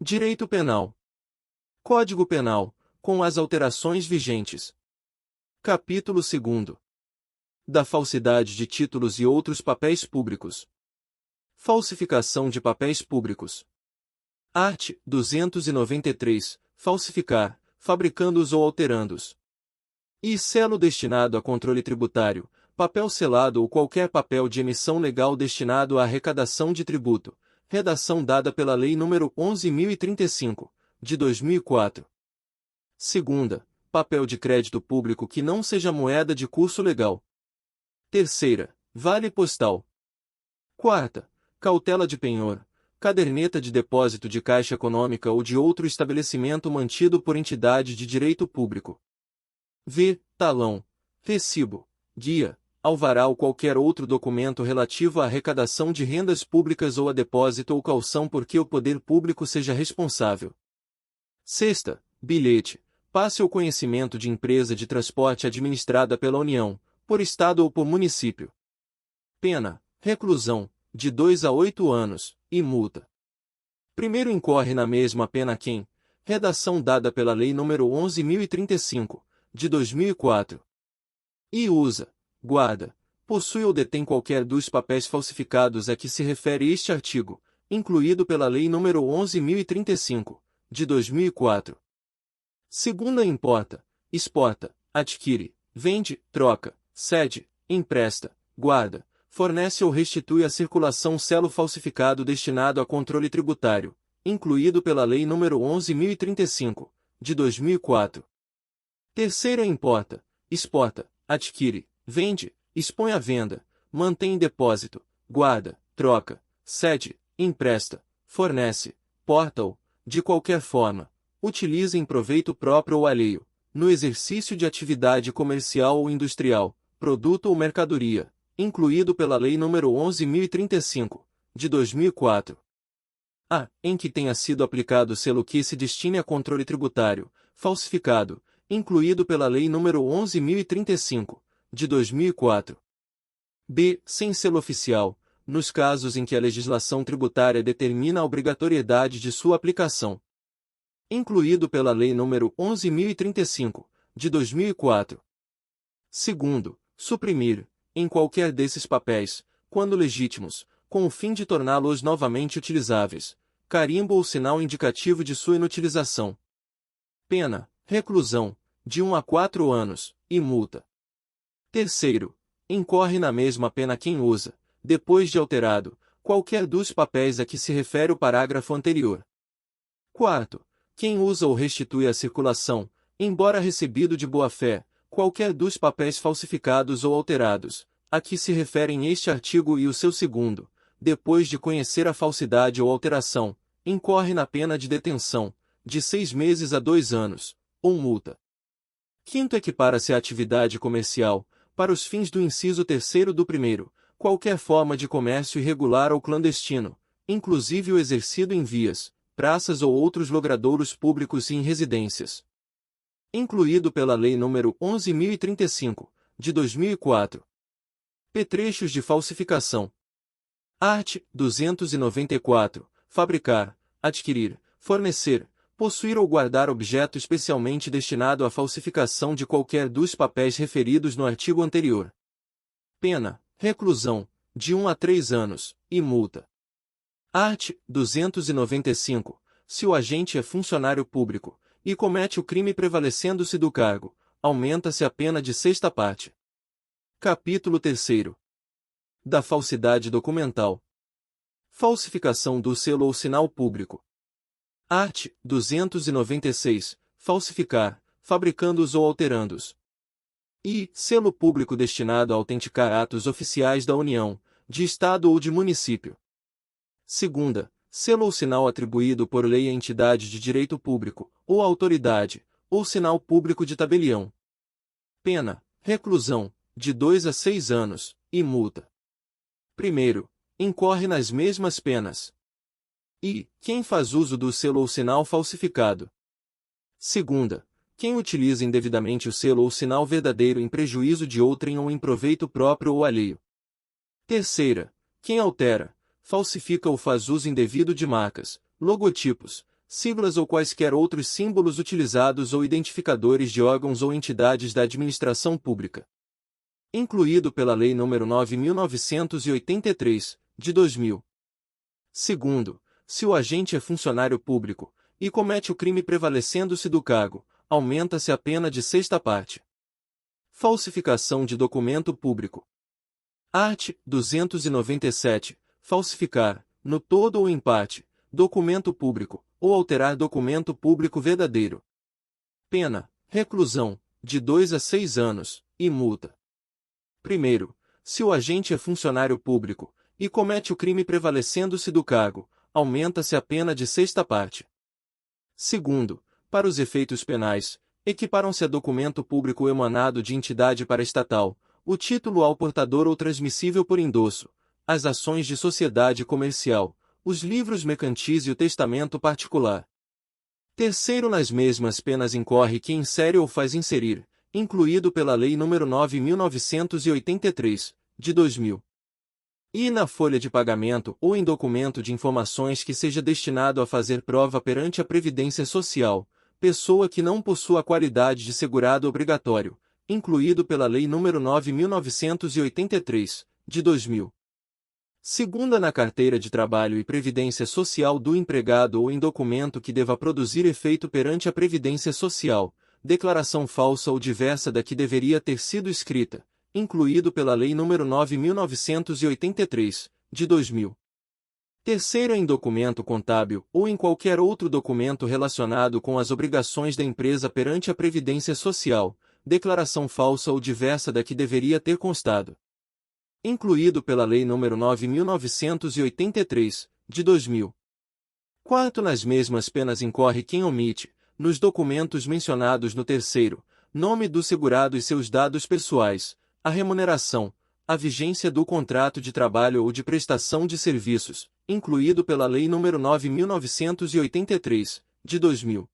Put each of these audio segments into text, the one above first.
Direito Penal. Código Penal, com as alterações vigentes. Capítulo 2º. Da falsidade de títulos e outros papéis públicos. Falsificação de papéis públicos. Art. 293. Falsificar, fabricando-os ou alterando-os. E selo destinado a controle tributário, papel selado ou qualquer papel de emissão legal destinado à arrecadação de tributo. Redação dada pela Lei nº 11.035, de 2004. Segunda, papel de crédito público que não seja moeda de curso legal. Terceira, vale postal. Quarta, cautela de penhor, caderneta de depósito de Caixa Econômica ou de outro estabelecimento mantido por entidade de direito público. V. Talão, recibo, guia, alvará ou qualquer outro documento relativo à arrecadação de rendas públicas ou a depósito ou calção por que o poder público seja responsável. Sexta, bilhete, passe ou conhecimento de empresa de transporte administrada pela União, por Estado ou por município. Pena, reclusão, de 2 a 8 anos, e multa. Primeiro incorre na mesma pena quem, redação dada pela Lei nº 11.035, de 2004. E usa, guarda, possui ou detém qualquer dos papéis falsificados a que se refere este artigo, incluído pela Lei nº 11.035, de 2004. Segunda importa, exporta, adquire, vende, troca, cede, empresta, guarda, fornece ou restitui à circulação selo falsificado destinado a controle tributário, incluído pela Lei nº 11.035, de 2004. Terceira importa, exporta, adquire, vende, expõe à venda, mantém em depósito, guarda, troca, cede, empresta, fornece, porta ou, de qualquer forma, utiliza em proveito próprio ou alheio, no exercício de atividade comercial ou industrial, produto ou mercadoria, incluído pela Lei nº 11.035, de 2004. A. Em que tenha sido aplicado selo que se destine a controle tributário, falsificado, incluído pela Lei nº 11.035, de 2004. B. Sem selo oficial, nos casos em que a legislação tributária determina a obrigatoriedade de sua aplicação. Incluído pela Lei nº 11.035, de 2004. Segundo, suprimir, em qualquer desses papéis, quando legítimos, com o fim de torná-los novamente utilizáveis, carimbo ou sinal indicativo de sua inutilização. Pena, reclusão, de 1 a 4 anos, e multa. Terceiro, incorre na mesma pena quem usa, depois de alterado, qualquer dos papéis a que se refere o parágrafo anterior. Quarto, quem usa ou restitui à circulação, embora recebido de boa-fé, qualquer dos papéis falsificados ou alterados, a que se referem este artigo e o seu segundo, depois de conhecer a falsidade ou alteração, incorre na pena de detenção, de 6 meses a 2 anos, ou multa. Quinto, equipara-se à atividade comercial, para os fins do inciso 3º do primeiro, qualquer forma de comércio irregular ou clandestino, inclusive o exercido em vias, praças ou outros logradouros públicos e em residências. Incluído pela Lei nº 11.035, de 2004. Petrechos de falsificação. Art. 294. Fabricar, adquirir, fornecer, possuir ou guardar objeto especialmente destinado à falsificação de qualquer dos papéis referidos no artigo anterior. Pena, reclusão, de 1 a 3 anos, e multa. Art. 295. Se o agente é funcionário público, e comete o crime prevalecendo-se do cargo, aumenta-se a pena de 6ª parte. Capítulo 3º. Da falsidade documental. Falsificação do selo ou sinal público. Art. 296. Falsificar, fabricando-os ou alterando-os. E. Selo público destinado a autenticar atos oficiais da União, de Estado ou de município. Segunda. Selo ou sinal atribuído por lei à entidade de direito público, ou autoridade, ou sinal público de tabelião. Pena, reclusão, de 2 a 6 anos, e multa. Primeiro, incorre nas mesmas penas. E. Quem faz uso do selo ou sinal falsificado. Segunda, quem utiliza indevidamente o selo ou sinal verdadeiro em prejuízo de outrem ou em proveito próprio ou alheio. Terceira, quem altera, falsifica ou faz uso indevido de marcas, logotipos, siglas ou quaisquer outros símbolos utilizados ou identificadores de órgãos ou entidades da administração pública. Incluído pela Lei nº 9.983, de 2000. Segundo, se o agente é funcionário público e comete o crime prevalecendo-se do cargo, aumenta-se a pena de sexta parte. Falsificação de documento público. Art. 297. Falsificar, no todo ou em parte, documento público, ou alterar documento público verdadeiro. Pena: reclusão, de 2 a 6 anos, e multa. Primeiro, se o agente é funcionário público e comete o crime prevalecendo-se do cargo, aumenta-se a pena de sexta parte. Segundo, para os efeitos penais, equiparam-se a documento público emanado de entidade paraestatal, o título ao portador ou transmissível por endosso, as ações de sociedade comercial, os livros mercantis e o testamento particular. Terceiro, nas mesmas penas incorre quem insere ou faz inserir, incluído pela Lei nº 9.983, de 2000. E na folha de pagamento ou em documento de informações que seja destinado a fazer prova perante a Previdência Social, pessoa que não possua a qualidade de segurado obrigatório, incluído pela Lei nº 9.983, de 2000. Segunda, na carteira de trabalho e previdência social do empregado ou em documento que deva produzir efeito perante a Previdência Social, declaração falsa ou diversa da que deveria ter sido escrita, incluído pela Lei nº 9.983, de 2000. Terceiro, em documento contábil ou em qualquer outro documento relacionado com as obrigações da empresa perante a Previdência Social, declaração falsa ou diversa da que deveria ter constado, incluído pela Lei nº 9.983, de 2000. Quarto, nas mesmas penas incorre quem omite, nos documentos mencionados no terceiro, nome do segurado e seus dados pessoais, a remuneração, a vigência do contrato de trabalho ou de prestação de serviços, incluído pela Lei nº 9.983, de 2000.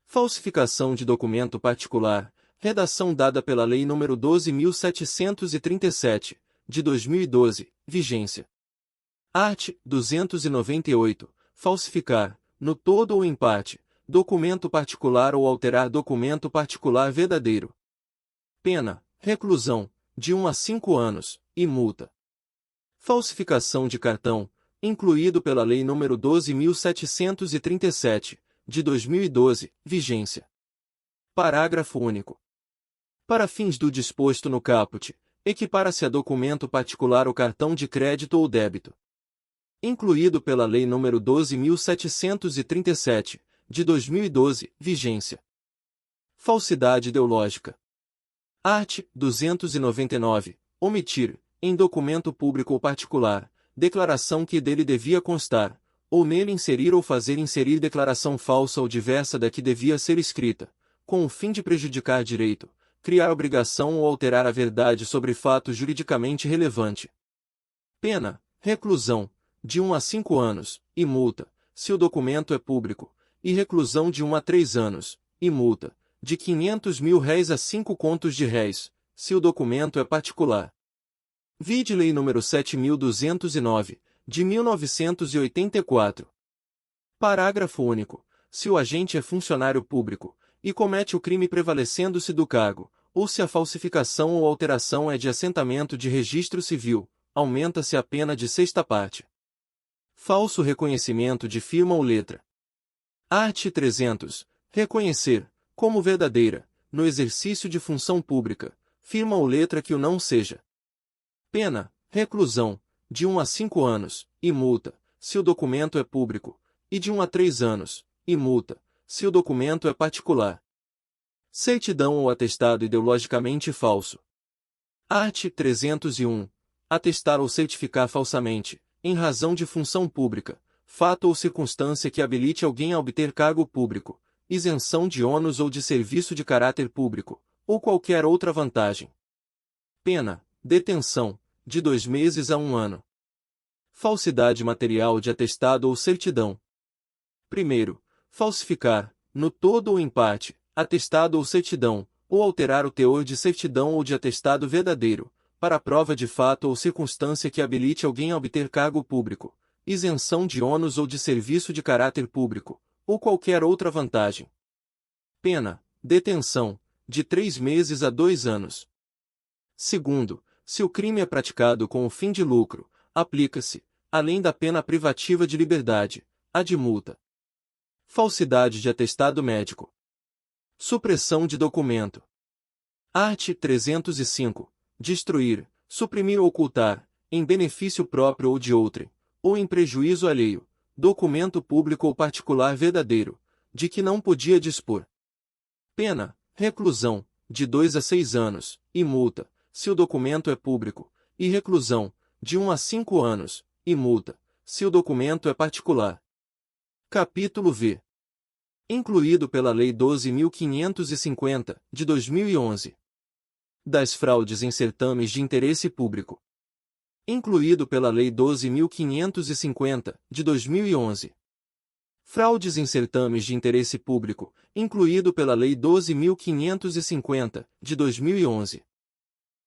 Falsificação de documento particular, redação dada pela Lei nº 12.737, de 2012, vigência. Art. 298. Falsificar, no todo ou em parte, documento particular ou alterar documento particular verdadeiro. Pena: reclusão, de 1 a 5 anos, e multa. Falsificação de cartão, incluído pela Lei nº 12.737, de 2012, vigência. Parágrafo único. Para fins do disposto no caput, equipara-se a documento particular o cartão de crédito ou débito, incluído pela Lei nº 12.737, de 2012, vigência. Falsidade ideológica. Art. 299. Omitir, em documento público ou particular, declaração que dele devia constar, ou nele inserir ou fazer inserir declaração falsa ou diversa da que devia ser escrita, com o fim de prejudicar direito, criar obrigação ou alterar a verdade sobre fato juridicamente relevante. Pena: reclusão, de 1 a 5 anos, e multa, se o documento é público, e reclusão de 1 a 3 anos, e multa, de R$ 500.000 a 5 contos de réis, se o documento é particular. Vide Lei nº 7.209, de 1984. Parágrafo único. Se o agente é funcionário público, e comete o crime prevalecendo-se do cargo, ou se a falsificação ou alteração é de assentamento de registro civil, aumenta-se a pena de sexta parte. Falso reconhecimento de firma ou letra. Art. 300. Reconhecer, como verdadeira, no exercício de função pública, firma ou letra que o não seja. Pena: reclusão, de 1 a 5 anos, e multa, se o documento é público, e de 1 a 3 anos, e multa, se o documento é particular. Certidão ou atestado ideologicamente falso. Art. 301. Atestar ou certificar falsamente, em razão de função pública, fato ou circunstância que habilite alguém a obter cargo público, isenção de ônus ou de serviço de caráter público, ou qualquer outra vantagem. Pena: detenção, de 2 meses a 1 ano. Falsidade material de atestado ou certidão. Primeiro, falsificar, no todo ou em parte, atestado ou certidão, ou alterar o teor de certidão ou de atestado verdadeiro, para prova de fato ou circunstância que habilite alguém a obter cargo público, isenção de ônus ou de serviço de caráter público, ou qualquer outra vantagem. Pena: detenção, de 3 meses a 2 anos. Segundo, se o crime é praticado com o fim de lucro, aplica-se, além da pena privativa de liberdade, a de multa. Falsidade de atestado médico. Supressão de documento. Art. 305. Destruir, suprimir ou ocultar, em benefício próprio ou de outrem, ou em prejuízo alheio, documento público ou particular verdadeiro, de que não podia dispor. Pena: reclusão, de 2 a 6 anos, e multa, se o documento é público, e reclusão, de 1 a 5 anos, e multa, se o documento é particular. Capítulo V. Incluído pela Lei 12.550, de 2011. Das fraudes em certames de interesse público. Incluído pela Lei 12.550, de 2011. Fraudes em certames de interesse público, incluído pela Lei 12.550, de 2011.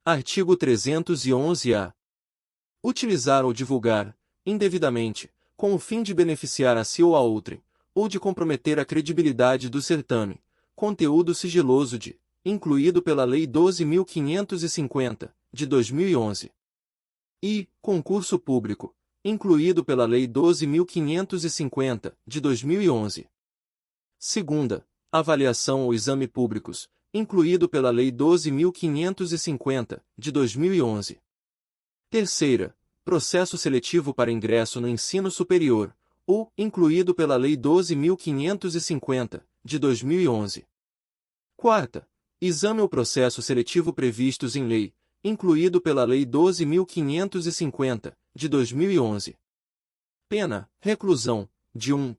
Artigo 311-A. Utilizar ou divulgar, indevidamente, com o fim de beneficiar a si ou a outrem, ou de comprometer a credibilidade do certame, conteúdo sigiloso de, incluído pela Lei 12.550, de 2011. E, concurso público, incluído pela Lei 12.550, de 2011. Segunda, avaliação ou exame públicos, incluído pela Lei 12.550, de 2011. Terceira, processo seletivo para ingresso no ensino superior, ou incluído pela Lei 12.550, de 2011. Quarta, exame ou processo seletivo previstos em lei, incluído pela Lei 12.550, de 2011. Pena: reclusão, de 1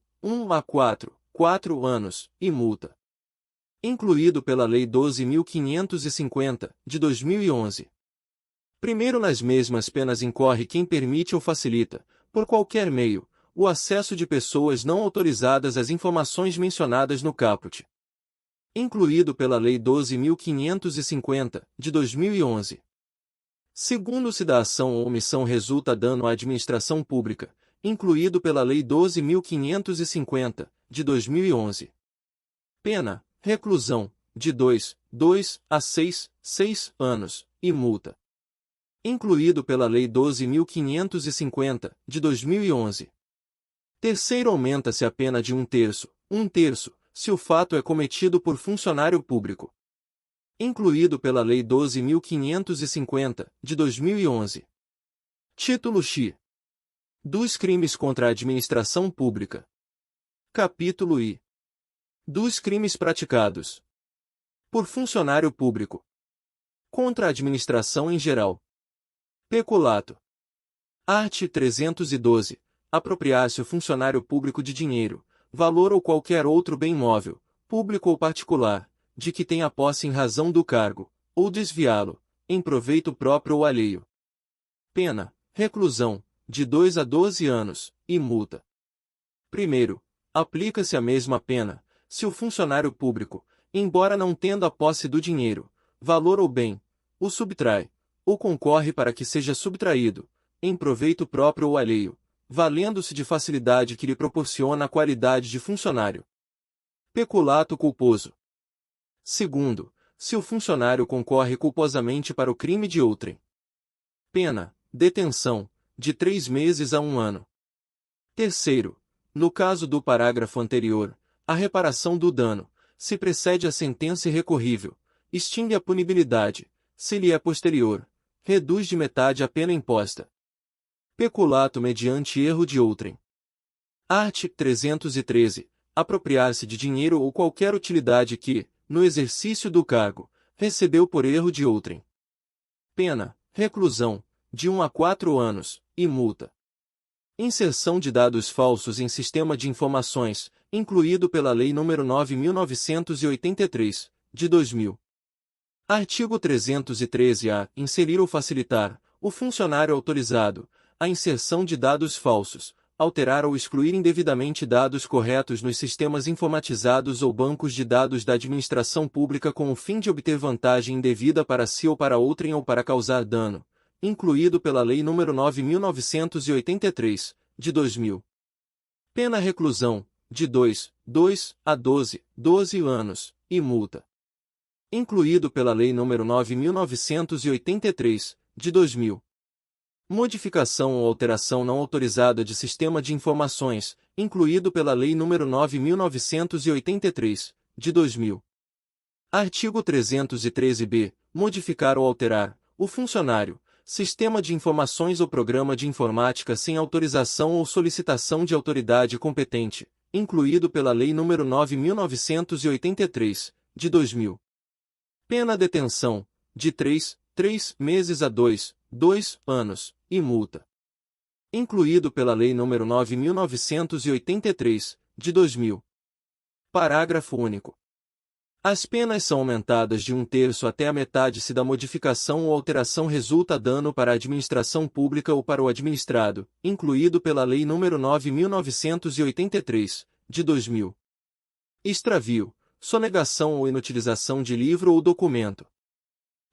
a 4 anos, e multa. Incluído pela Lei 12.550, de 2011. Primeiro, nas mesmas penas incorre quem permite ou facilita, por qualquer meio, o acesso de pessoas não autorizadas às informações mencionadas no caput. Incluído pela Lei 12.550, de 2011. Segundo, se da ação ou omissão resulta dano à administração pública, incluído pela Lei 12.550, de 2011. Pena: reclusão, de 2 a 6 anos, e multa. Incluído pela Lei 12.550, de 2011. Terceiro, aumenta-se a pena de 1/3, se o fato é cometido por funcionário público. Incluído pela Lei 12.550, de 2011. Título X. Dos crimes contra a administração pública. Capítulo I. Dos crimes praticados por funcionário público contra a administração em geral. Peculato. Art. 312. Apropriar-se o funcionário público de dinheiro, valor ou qualquer outro bem móvel, público ou particular, de que tenha posse em razão do cargo, ou desviá-lo, em proveito próprio ou alheio. Pena: reclusão, de 2 a 12 anos, e multa. Primeiro, aplica-se a mesma pena, se o funcionário público, embora não tendo a posse do dinheiro, valor ou bem, o subtrai, ou concorre para que seja subtraído, em proveito próprio ou alheio, valendo-se de facilidade que lhe proporciona a qualidade de funcionário. Peculato culposo. Segundo, se o funcionário concorre culposamente para o crime de outrem. Pena: detenção, de 3 meses a 1 ano. Terceiro, no caso do parágrafo anterior, a reparação do dano, se precede a sentença irrecorrível, extingue a punibilidade, se lhe é posterior, reduz de metade a pena imposta. Peculato mediante erro de outrem. Art. 313. Apropriar-se de dinheiro ou qualquer utilidade que, no exercício do cargo, recebeu por erro de outrem. Pena: reclusão, de 1 a 4 anos, e multa. Inserção de dados falsos em sistema de informações, incluído pela Lei nº 9.983, de 2000. Artigo 313-A. Inserir ou facilitar, o funcionário autorizado, a inserção de dados falsos, alterar ou excluir indevidamente dados corretos nos sistemas informatizados ou bancos de dados da administração pública com o fim de obter vantagem indevida para si ou para outrem ou para causar dano, incluído pela Lei nº 9.983, de 2000. Pena: reclusão, de 2 a 12 anos, e multa. Incluído pela Lei nº 9.983, de 2000. Modificação ou alteração não autorizada de sistema de informações, incluído pela Lei nº 9.983, de 2000. Artigo 313-B. Modificar ou alterar, o funcionário, sistema de informações ou programa de informática sem autorização ou solicitação de autoridade competente, incluído pela Lei nº 9.983, de 2000. Pena detenção, de 3 meses a 2 anos, e multa. Incluído pela Lei nº 9.983, de 2000. Parágrafo único. As penas são aumentadas de 1/3 até a metade se da modificação ou alteração resulta dano para a administração pública ou para o administrado, incluído pela Lei nº 9.983, de 2000. Extravio, sonegação ou inutilização de livro ou documento.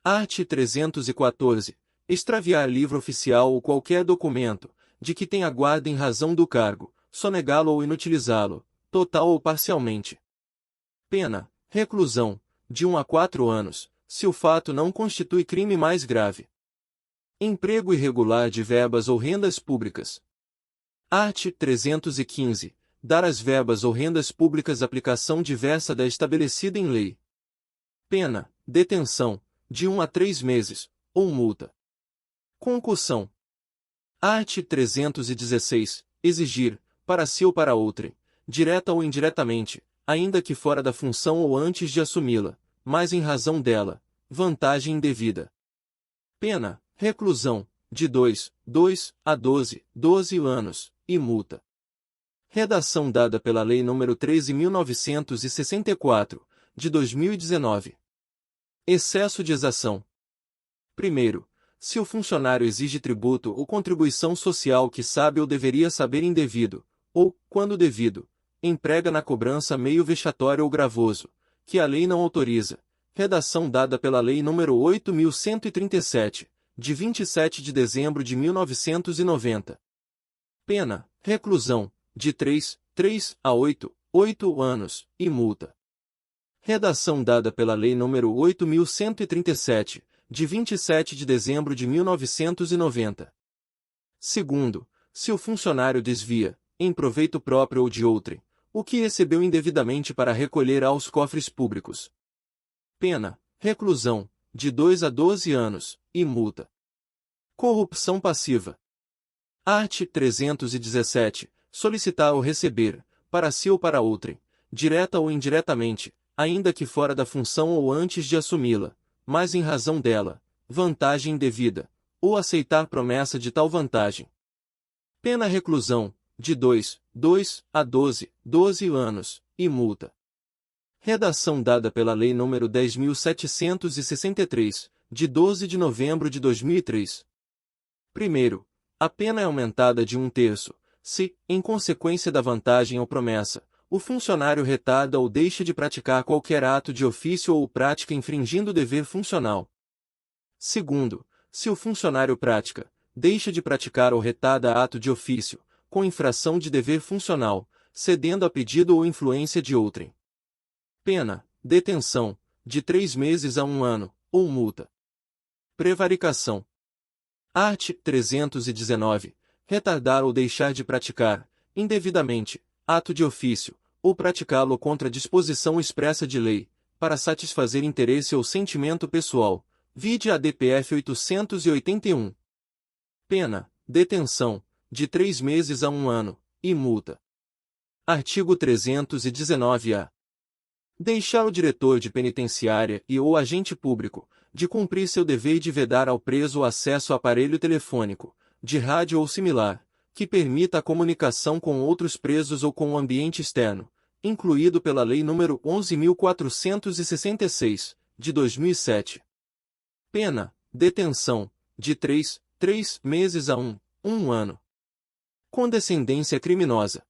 Art. 314. Extraviar livro oficial ou qualquer documento, de que tenha guarda em razão do cargo, sonegá-lo ou inutilizá-lo, total ou parcialmente. Pena: reclusão, de 1 a 4 anos, se o fato não constitui crime mais grave. Emprego irregular de verbas ou rendas públicas. Art. 315. Dar às verbas ou rendas públicas aplicação diversa da estabelecida em lei. Pena: detenção, de 1 a 3 meses, ou multa. Concussão. Art. 316. Exigir, para si ou para outrem, direta ou indiretamente, ainda que fora da função ou antes de assumi-la, mas em razão dela, vantagem indevida. Pena: reclusão, de 2 a 12 anos, e multa. Redação dada pela Lei nº 13.964, de 2019. Excesso de exação. Primeiro, se o funcionário exige tributo ou contribuição social que sabe ou deveria saber indevido, ou, quando devido, emprega na cobrança meio vexatório ou gravoso, que a lei não autoriza. Redação dada pela Lei nº 8.137, de 27 de dezembro de 1990. Pena: reclusão, de 3 a 8 anos, e multa. Redação dada pela Lei nº 8.137, de 27 de dezembro de 1990. Segundo, se o funcionário desvia, em proveito próprio ou de outrem, o que recebeu indevidamente para recolher aos cofres públicos. Pena: reclusão, de 2 a 12 anos, e multa. Corrupção passiva. Art. 317. Solicitar ou receber, para si ou para outrem, direta ou indiretamente, ainda que fora da função ou antes de assumi-la, mas em razão dela, vantagem indevida, ou aceitar promessa de tal vantagem. Pena: reclusão, de 2 a 12 anos, e multa. Redação dada pela Lei nº 10.763, de 12 de novembro de 2003. Primeiro, a pena é aumentada de 1/3, se, em consequência da vantagem ou promessa, o funcionário retarda ou deixa de praticar qualquer ato de ofício ou prática infringindo o dever funcional. Segundo, se o funcionário pratica, deixa de praticar ou retarda ato de ofício, com infração de dever funcional, cedendo a pedido ou influência de outrem. Pena: detenção, de 3 meses a 1 ano, ou multa. Prevaricação. Art. 319. Retardar ou deixar de praticar, indevidamente, ato de ofício, ou praticá-lo contra disposição expressa de lei, para satisfazer interesse ou sentimento pessoal, vide a DPF 881. Pena: detenção, de 3 meses a 1 ano, e multa. Artigo 319-A. Deixar o diretor de penitenciária e ou agente público, de cumprir seu dever de vedar ao preso o acesso a aparelho telefônico, de rádio ou similar, que permita a comunicação com outros presos ou com o ambiente externo, incluído pela Lei nº 11.466, de 2007. Pena: detenção, de 3 meses a 1 ano. Condescendência criminosa.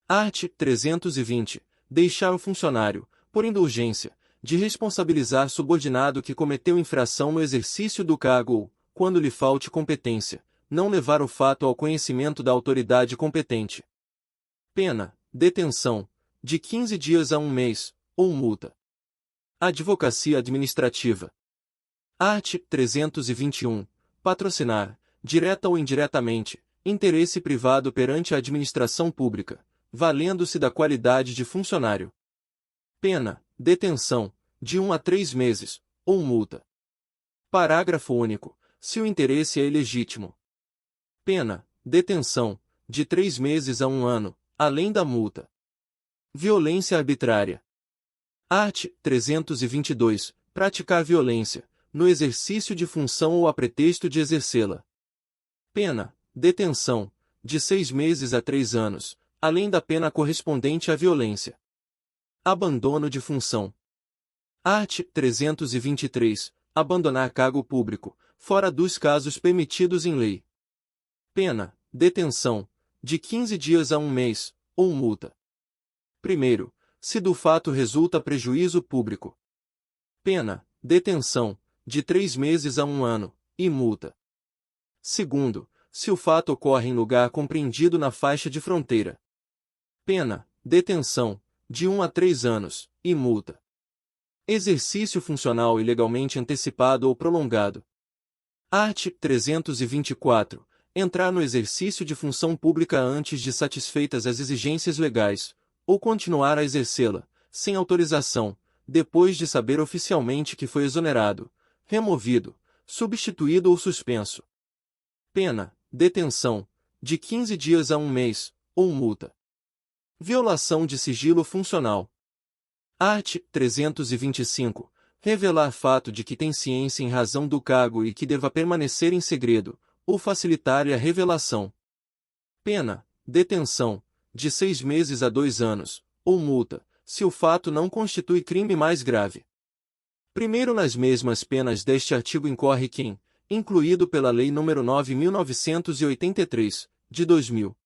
Art. 320. Deixar o funcionário, por indulgência, de responsabilizar subordinado que cometeu infração no exercício do cargo ou, quando lhe falte competência, não levar o fato ao conhecimento da autoridade competente. Pena: detenção, de 15 dias a 1 mês, ou multa. Advocacia administrativa. Art. 321. Patrocinar, direta ou indiretamente, interesse privado perante a administração pública, valendo-se da qualidade de funcionário. Pena, detenção, de 1 a 3 meses, ou multa. Parágrafo único. Se o interesse é ilegítimo. Pena, detenção, de 3 meses a 1 ano, além da multa. Violência arbitrária. Art. 322. Praticar violência, no exercício de função ou a pretexto de exercê-la. Pena, detenção, de 6 meses a 3 anos, além da pena correspondente à violência. Abandono de função. Art. 323. Abandonar cargo público, fora dos casos permitidos em lei. Pena, detenção, de 15 dias a 1 mês, ou multa. Primeiro, se do fato resulta prejuízo público. Pena, detenção, de 3 meses a 1 ano, e multa. Segundo, se o fato ocorre em lugar compreendido na faixa de fronteira. Pena, detenção, de 1 a 3 anos, e multa. Exercício funcional ilegalmente antecipado ou prolongado. Art. 324. Entrar no exercício de função pública antes de satisfeitas as exigências legais, ou continuar a exercê-la, sem autorização, depois de saber oficialmente que foi exonerado, removido, substituído ou suspenso. Pena, detenção, de 15 dias a 1 mês, ou multa. Violação de sigilo funcional. Art. 325. Revelar fato de que tem ciência em razão do cargo e que deva permanecer em segredo, ou facilitar a revelação. Pena, detenção, de 6 meses a 2 anos, ou multa, se o fato não constitui crime mais grave. Primeiro, nas mesmas penas deste artigo incorre quem, incluído pela Lei nº 9.983, de 2000,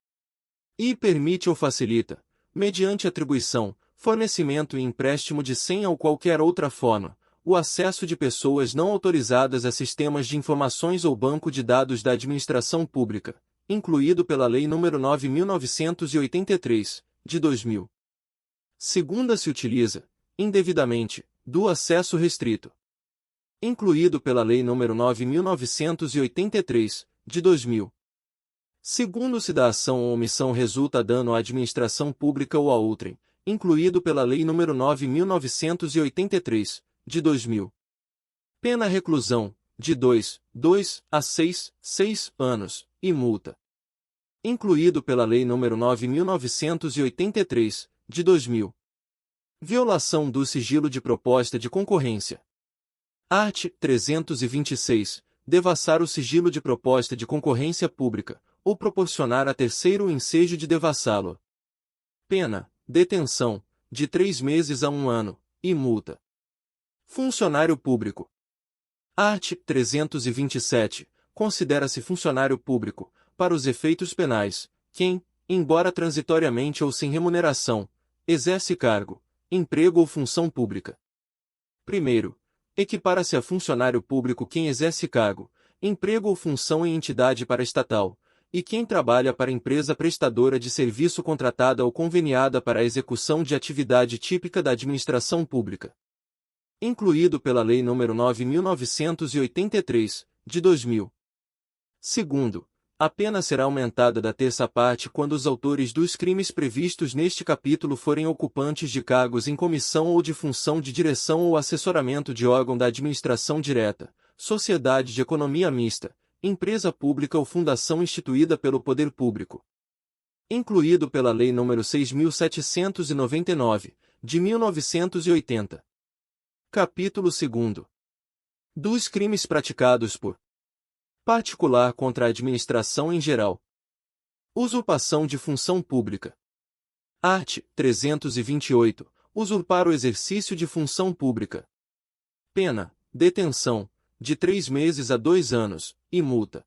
e permite ou facilita, mediante atribuição, fornecimento e empréstimo de senha ou qualquer outra forma, o acesso de pessoas não autorizadas a sistemas de informações ou banco de dados da administração pública, incluído pela Lei nº 9.983, de 2000. Segunda, se utiliza, indevidamente, do acesso restrito, incluído pela Lei nº 9.983, de 2000. Segundo, se da ação ou omissão resulta dano à administração pública ou a outrem, incluído pela Lei nº 9.983, de 2000. Pena reclusão, de 2 a 6 anos, e multa. Incluído pela Lei nº 9.983, de 2000. Violação do sigilo de proposta de concorrência. Art. 326. Devassar o sigilo de proposta de concorrência pública, ou proporcionar a terceiro o ensejo de devassá-lo. Pena, detenção, de 3 meses a 1 ano, e multa. Funcionário público. Art. 327. Considera-se funcionário público, para os efeitos penais, quem, embora transitoriamente ou sem remuneração, exerce cargo, emprego ou função pública. Primeiro, equipara-se a funcionário público quem exerce cargo, emprego ou função em entidade paraestatal, e quem trabalha para empresa prestadora de serviço contratada ou conveniada para a execução de atividade típica da administração pública. Incluído pela Lei nº 9.983, de 2000. Segundo, a pena será aumentada da terça parte quando os autores dos crimes previstos neste capítulo forem ocupantes de cargos em comissão ou de função de direção ou assessoramento de órgão da administração direta, sociedade de economia mista, empresa pública ou fundação instituída pelo poder público. Incluído pela Lei nº 6.799, de 1980. Capítulo 2. Dos crimes praticados por particular contra a administração em geral. Usurpação de função pública. Art. 328. Usurpar o exercício de função pública. Pena, detenção, de 3 meses a 2 anos, e multa.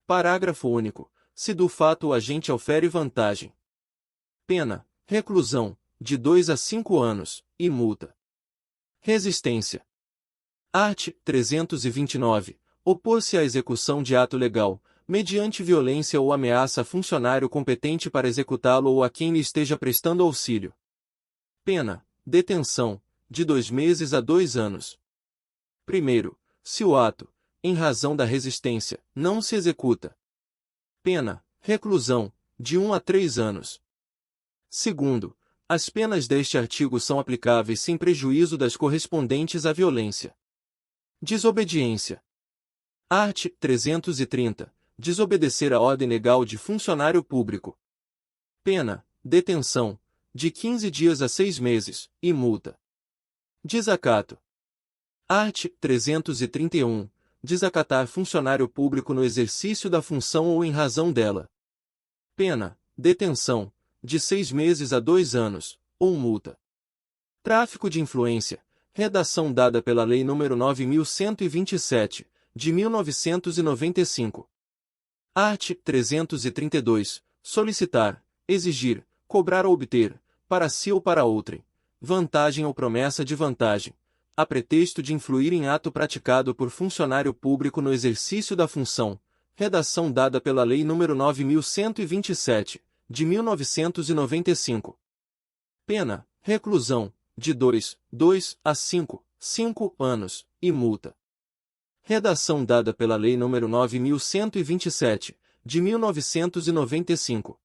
Parágrafo único. Se do fato o agente ofere vantagem. Pena, reclusão, de 2 a 5 anos, e multa. Resistência. Art. 329. Opor-se à execução de ato legal, mediante violência ou ameaça a funcionário competente para executá-lo ou a quem lhe esteja prestando auxílio. Pena: detenção, de 2 meses a 2 anos. Primeiro, se o ato, em razão da resistência, não se executa. Pena: reclusão, de 1 a 3 anos. Segundo, as penas deste artigo são aplicáveis sem prejuízo das correspondentes à violência. Desobediência. Art. 330. Desobedecer a ordem legal de funcionário público. Pena: detenção, de 15 dias a 6 meses, e multa. Desacato. Art. 331. Desacatar funcionário público no exercício da função ou em razão dela. Pena: detenção, de 6 meses a 2 anos, ou multa. Tráfico de influência. Redação dada pela Lei nº 9.127, de 1995. Art. 332. Solicitar, exigir, cobrar ou obter, para si ou para outrem, vantagem ou promessa de vantagem, a pretexto de influir em ato praticado por funcionário público no exercício da função. Redação dada pela Lei nº 9.127, de 1995. Pena: reclusão, de 2 a 5 anos, e multa. Redação dada pela Lei nº 9.127, de 1995.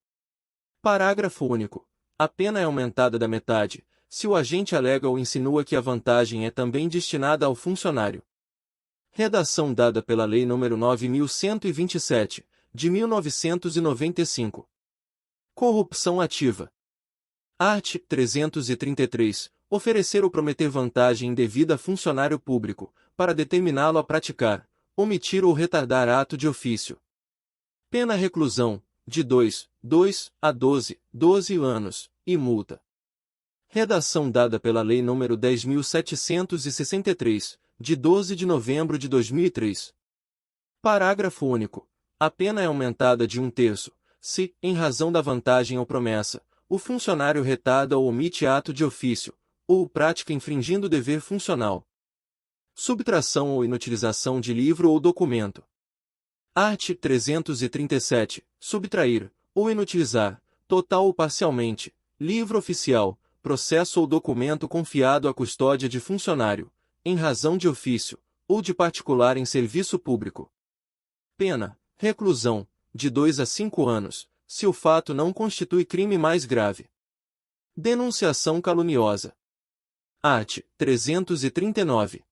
Parágrafo único. A pena é aumentada da metade, se o agente alega ou insinua que a vantagem é também destinada ao funcionário. Redação dada pela Lei nº 9.127, de 1995. Corrupção ativa. Art. 333. Oferecer ou prometer vantagem indevida a funcionário público, para determiná-lo a praticar, omitir ou retardar ato de ofício. Pena: reclusão, de 2 a 12 anos, e multa. Redação dada pela Lei nº 10.763, de 12 de novembro de 2003. Parágrafo único. A pena é aumentada de 1/3, se, em razão da vantagem ou promessa, o funcionário retarda ou omite ato de ofício, ou prática infringindo o dever funcional. Subtração ou inutilização de livro ou documento. Art. 337. Subtrair, ou inutilizar, total ou parcialmente, livro oficial, processo ou documento confiado à custódia de funcionário, em razão de ofício, ou de particular em serviço público. Pena: reclusão, de 2 a 5 anos, se o fato não constitui crime mais grave. Denunciação caluniosa. Art. 339.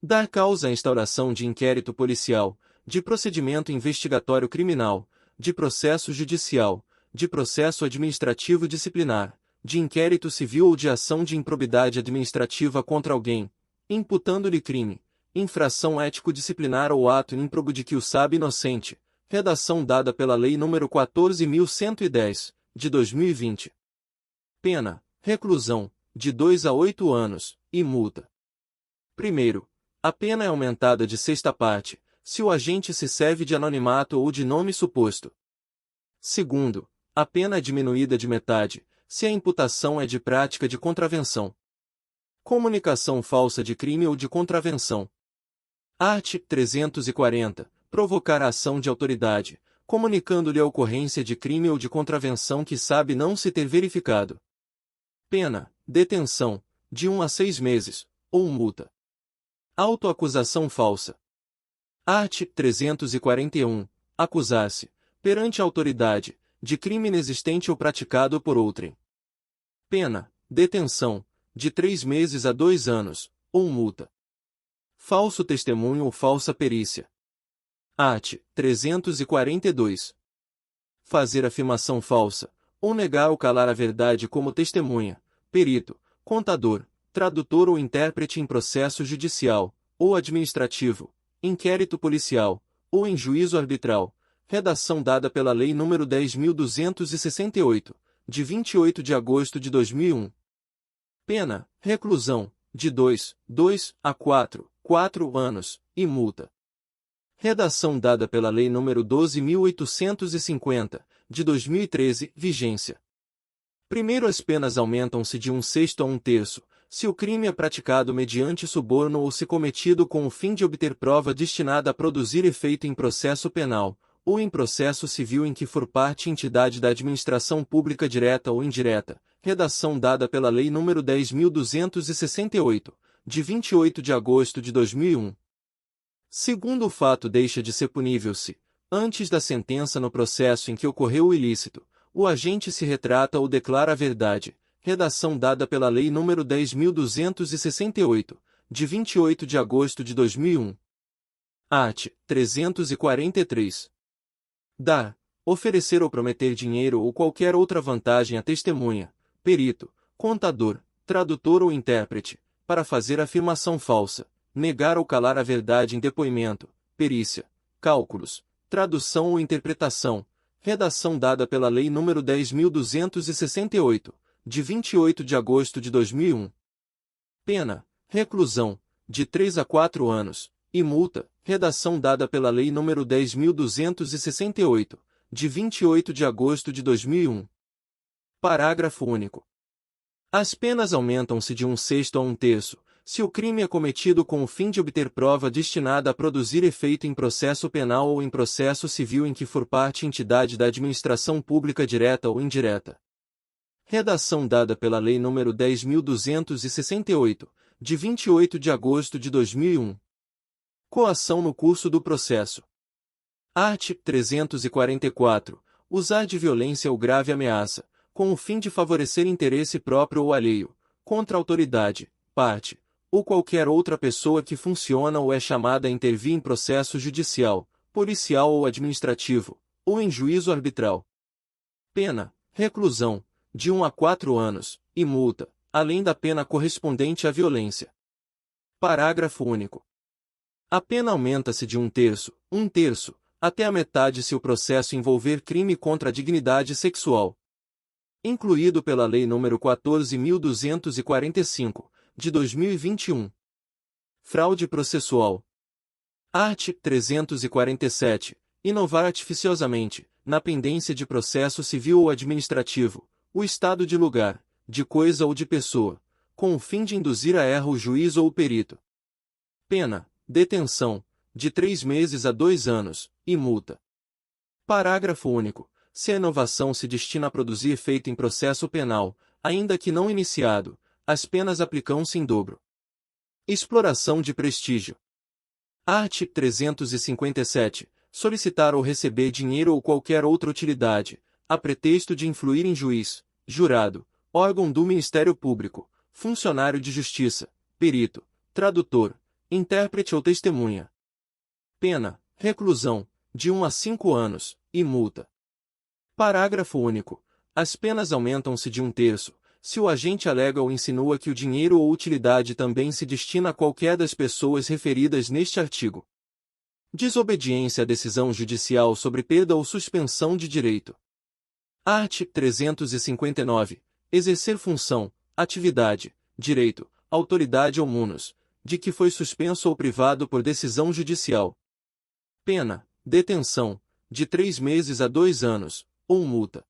Dar causa à instauração de inquérito policial, de procedimento investigatório criminal, de processo judicial, de processo administrativo disciplinar, de inquérito civil ou de ação de improbidade administrativa contra alguém, imputando-lhe crime, infração ético-disciplinar ou ato ímprobo de que o sabe inocente. Redação dada pela Lei nº 14.110, de 2020. Pena: reclusão, de 2 a 8 anos, e multa. Primeiro, a pena é aumentada de 6ª parte, se o agente se serve de anonimato ou de nome suposto. Segundo, a pena é diminuída de metade, se a imputação é de prática de contravenção. Comunicação falsa de crime ou de contravenção. Art. 340. Provocar a ação de autoridade, comunicando-lhe a ocorrência de crime ou de contravenção que sabe não se ter verificado. Pena: detenção, de 1 a 6 meses, ou multa. Autoacusação falsa. Art. 341. Acusar-se, perante a autoridade, de crime inexistente ou praticado por outrem. Pena: detenção, de 3 meses a 2 anos, ou multa. Falso testemunho ou falsa perícia. Art. 342. Fazer afirmação falsa, ou negar ou calar a verdade como testemunha, perito, contador, tradutor ou intérprete em processo judicial, ou administrativo, inquérito policial, ou em juízo arbitral. Redação dada pela Lei nº 10.268, de 28 de agosto de 2001. Pena: reclusão, de 2 a 4 anos, e multa. Redação dada pela Lei nº 12.850, de 2013, vigência. Primeiro, as penas aumentam-se de 1/6 a 1/3, se o crime é praticado mediante suborno ou se cometido com o fim de obter prova destinada a produzir efeito em processo penal, ou em processo civil em que for parte entidade da administração pública direta ou indireta, redação dada pela Lei nº 10.268, de 28 de agosto de 2001. Segundo o fato deixa de ser punível se, antes da sentença no processo em que ocorreu o ilícito, o agente se retrata ou declara a verdade, redação dada pela Lei nº 10.268, de 28 de agosto de 2001. Art. 343. Dar, oferecer ou prometer dinheiro ou qualquer outra vantagem a testemunha, perito, contador, tradutor ou intérprete, para fazer afirmação falsa, negar ou calar a verdade em depoimento, perícia, cálculos, tradução ou interpretação, redação dada pela Lei nº 10.268, de 28 de agosto de 2001. Pena, reclusão, de 3 a 4 anos, e multa, redação dada pela Lei nº 10.268, de 28 de agosto de 2001. Parágrafo único. As penas aumentam-se de 1/6 a 1/3, se o crime é cometido com o fim de obter prova destinada a produzir efeito em processo penal ou em processo civil em que for parte entidade da administração pública direta ou indireta. Redação dada pela Lei nº 10.268, de 28 de agosto de 2001. Coação no curso do processo. Art. 344. Usar de violência ou grave ameaça, com o fim de favorecer interesse próprio ou alheio, contra a autoridade, parte, ou qualquer outra pessoa que funciona ou é chamada a intervir em processo judicial, policial ou administrativo, ou em juízo arbitral. Pena, reclusão, de 1 a 4 anos, e multa, além da pena correspondente à violência. Parágrafo único. A pena aumenta-se de 1/3, até a metade se o processo envolver crime contra a dignidade sexual. Incluído pela Lei nº 14.245, de 2021. Fraude processual. Art. 347. Inovar artificiosamente, na pendência de processo civil ou administrativo, o estado de lugar, de coisa ou de pessoa, com o fim de induzir a erro o juiz ou o perito. Pena, detenção, de 3 meses a 2 anos, e multa. Parágrafo único. Se a inovação se destina a produzir efeito em processo penal, ainda que não iniciado, as penas aplicam-se em dobro. Exploração de prestígio. Art. 357. Solicitar ou receber dinheiro ou qualquer outra utilidade, a pretexto de influir em juiz, jurado, órgão do Ministério Público, funcionário de justiça, perito, tradutor, intérprete ou testemunha. Pena, reclusão, de 1 a 5 anos, e multa. Parágrafo único. As penas aumentam-se de 1/3, se o agente alega ou insinua que o dinheiro ou utilidade também se destina a qualquer das pessoas referidas neste artigo. Desobediência à decisão judicial sobre perda ou suspensão de direito. Art. 359. Exercer função, atividade, direito, autoridade ou munus, de que foi suspenso ou privado por decisão judicial. Pena, detenção, de 3 meses a 2 anos, ou multa.